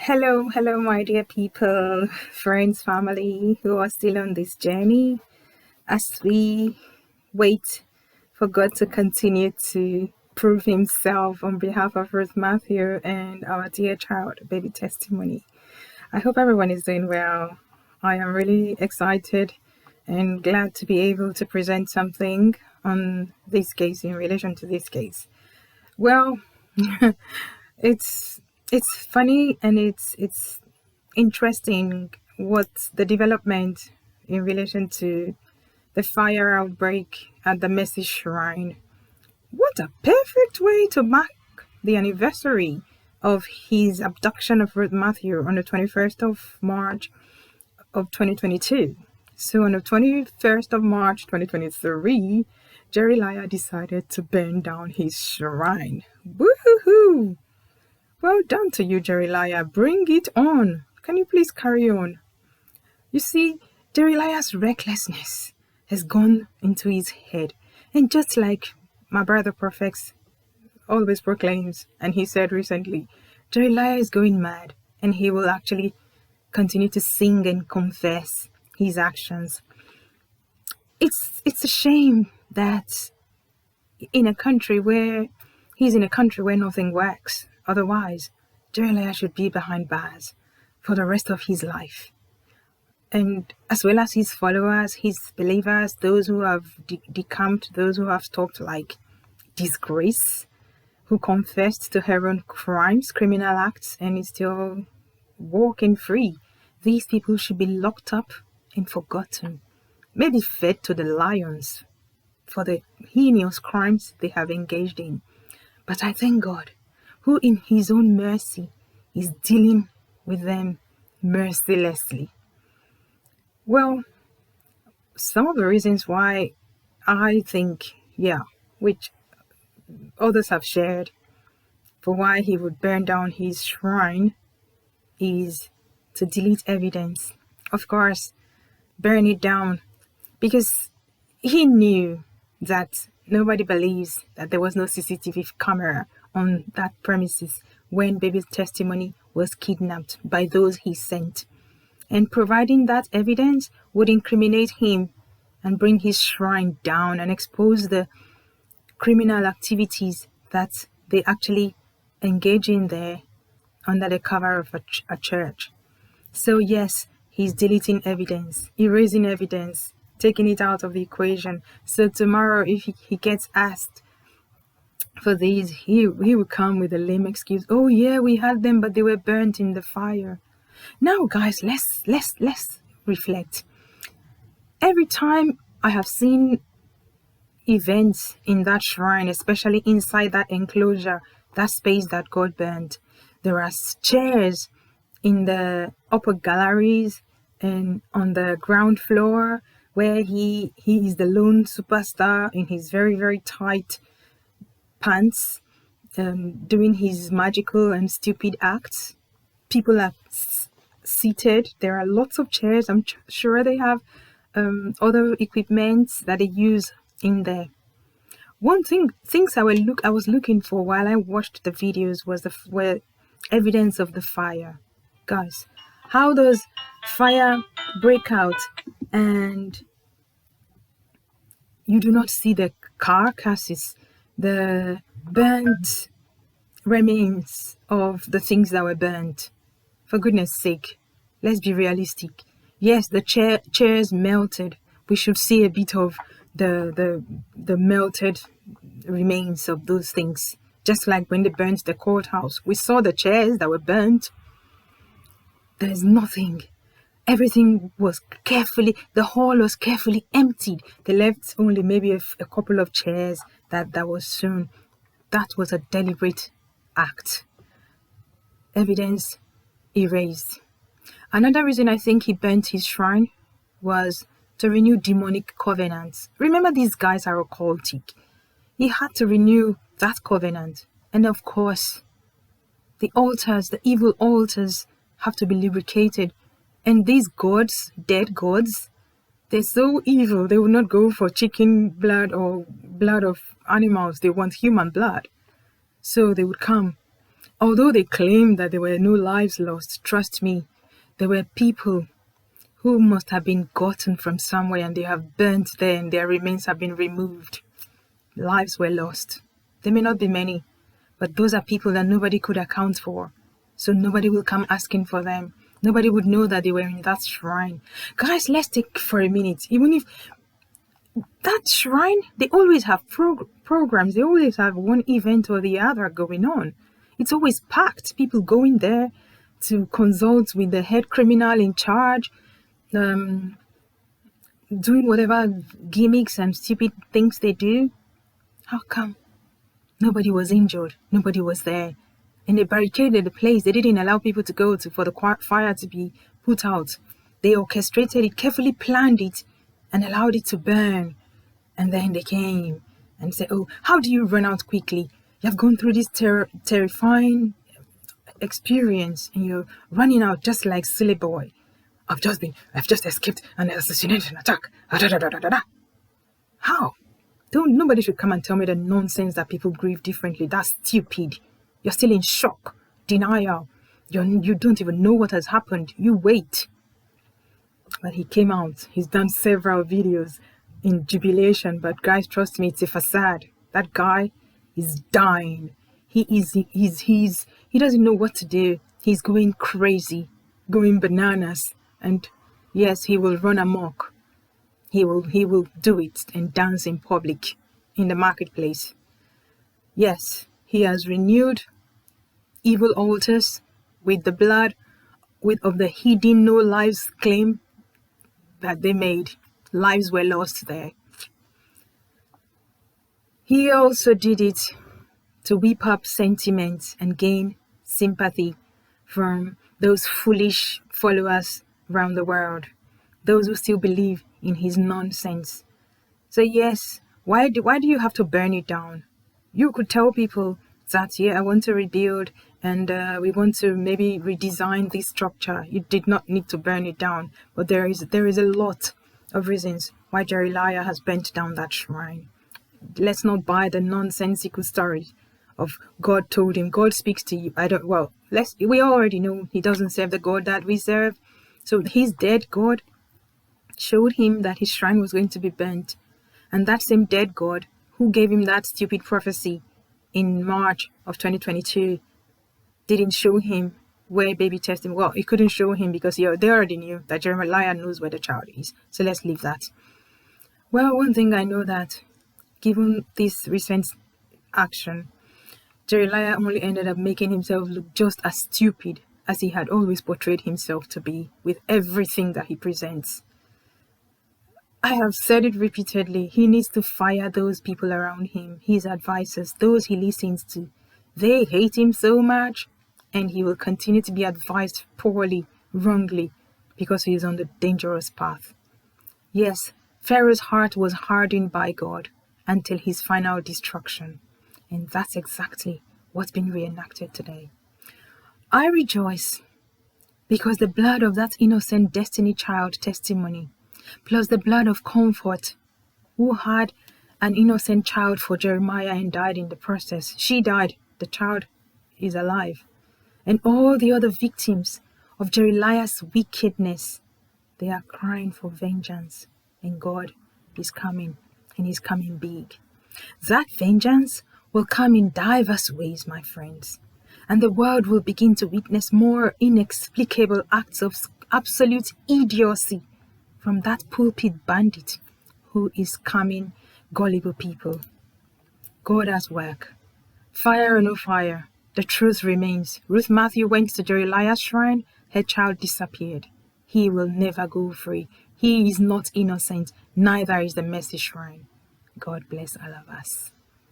Hello, my dear people, friends, family who are still on this journey as we wait for God to continue to prove Himself on behalf of Ruth Matthew and our dear child, baby testimony. I hope everyone is doing well. I am really excited and glad to be able to present something on this case in relation to this case. Well, it's it's funny and it's interesting what the development in relation to the fire outbreak at the Mercy Shrine. What a perfect way to mark the anniversary of his abduction of Ruth Matthew on the 21st of March of 2022. So on the 21st of March 2023, Jereliar decided to burn down his shrine. Woohoo! Well done to you, Jereliar. Bring it on. Can you please carry on? You see, Jereliar's recklessness has gone into his head. And just like my brother Prophet always proclaims, and he said recently, Jereliar is going mad, and he will actually continue to sing and confess his actions. It's a shame that in a country where he's in a country where nothing works. Otherwise, Jereliar should be behind bars for the rest of his life. And as well as his followers, his believers, those who have decamped, those who have stopped like disgrace, who confessed to her own crimes, criminal acts, and is still walking free. These people should be locked up and forgotten, maybe fed to the lions for the heinous crimes they have engaged in. But I thank God, who in his own mercy is dealing with them mercilessly. Well, some of the reasons why I think, which others have shared, for why he would burn down his shrine is to delete evidence. Of course, burn it down because he knew that nobody believes that there was no CCTV camera on that premises when baby's testimony was kidnapped by those he sent. And providing that evidence would incriminate him and bring his shrine down and expose the criminal activities that they actually engage in there under the cover of a church. So yes, he's deleting evidence, erasing evidence, taking it out of the equation. So tomorrow, if he gets asked for these, he will come with a lame excuse. Oh yeah, we had them, but they were burnt in the fire. Now, guys, let's reflect. Every time I have seen events in that shrine, especially inside that enclosure, that space that got burnt, there are chairs in the upper galleries and on the ground floor where he is the lone superstar in his very, very tight pants, doing his magical and stupid acts. People are seated. There are lots of chairs. I'm sure they have other equipment that they use in there. One things I was looking for while I watched the videos was were evidence of the fire. Guys, how does fire break out and you do not see the carcasses, the burnt remains of the things that were burnt? For goodness sake, let's be realistic. Yes, the chairs melted. We should see a bit of the melted remains of those things. Just like when they burnt the courthouse, we saw the chairs that were burnt. There's nothing. Everything was the hall was carefully emptied. They left only maybe a couple of chairs that was shown. That was a deliberate act. Evidence erased. Another reason I think he burnt his shrine was to renew demonic covenants. Remember, these guys are occultic. He had to renew that covenant. And of course, the altars, the evil altars, have to be lubricated. And these gods, dead gods, they're so evil, they will not go for chicken blood or blood of animals. They want human blood. So they would come Although they claimed that there were no lives lost, trust me, there were people who must have been gotten from somewhere and they have burnt there and their remains have been removed. Lives were lost. There may not be many, but those are people that nobody could account for. So nobody will come asking for them. Nobody would know that they were in that shrine. Guys, let's take for a minute. Even if that shrine, they always have programs. They always have one event or the other going on. It's always packed. People going there to consult with the head criminal in charge, doing whatever gimmicks and stupid things they do. How come nobody was injured? Nobody was there. And they barricaded the place. They didn't allow people to go for the fire to be put out. They orchestrated it, carefully planned it, and allowed it to burn. And then they came and said, oh, how do you run out quickly? You have gone through this terrifying experience and you're running out just like silly boy. I've just escaped an assassination attack. How? Nobody should come and tell me the nonsense that people grieve differently. That's stupid. You're still in shock, denial. You don't even know what has happened. You wait. But he came out. He's done several videos in jubilation. But guys, trust me, it's a facade. That guy is dying. He doesn't know what to do. He's going crazy, going bananas. And yes, he will run amok. He will do it and dance in public, in the marketplace. Yes, he has renewed evil altars with the blood of the hidden no lives claim that they made. Lives were lost there. He also did it to whip up sentiments and gain sympathy from those foolish followers around the world, those who still believe in his nonsense. So yes, why do you have to burn it down? You could tell people that, yeah, I want to rebuild and we want to maybe redesign this structure. You did not need to burn it down, but there is a lot of reasons why Jereliar has burnt down that shrine. Let's not buy the nonsensical stories of God told him, God speaks to you. We already know he doesn't serve the God that we serve. So his dead God showed him that his shrine was going to be burnt. And that same dead God who gave him that stupid prophecy in March of 2022 didn't show him where baby testing. Well, it couldn't show him because they already knew that Jeremiah knows where the child is. So let's leave that. Well, one thing I know that given this recent action, Jereliar only ended up making himself look just as stupid as he had always portrayed himself to be with everything that he presents. I have said it repeatedly, he needs to fire those people around him, his advisors, those he listens to. They hate him so much, and he will continue to be advised poorly, wrongly, because he is on the dangerous path. Yes, Pharaoh's heart was hardened by God until his final destruction. And that's exactly what's been reenacted today. I rejoice because the blood of that innocent Destiny Child testimony, plus the blood of Comfort, who had an innocent child for Jeremiah and died in the process. She died. The child is alive. And all the other victims of Jereliar's wickedness, they are crying for vengeance. And God is coming, and he's coming big. That vengeance will come in diverse ways, my friends. And the world will begin to witness more inexplicable acts of absolute idiocy from that pulpit bandit who is scamming gullible people. God has work. Fire or no fire, the truth remains. Ruth Matthew went to Jereliar's shrine, her child disappeared. He will never go free. He is not innocent, neither is the Mercy Shrine. God bless all of us.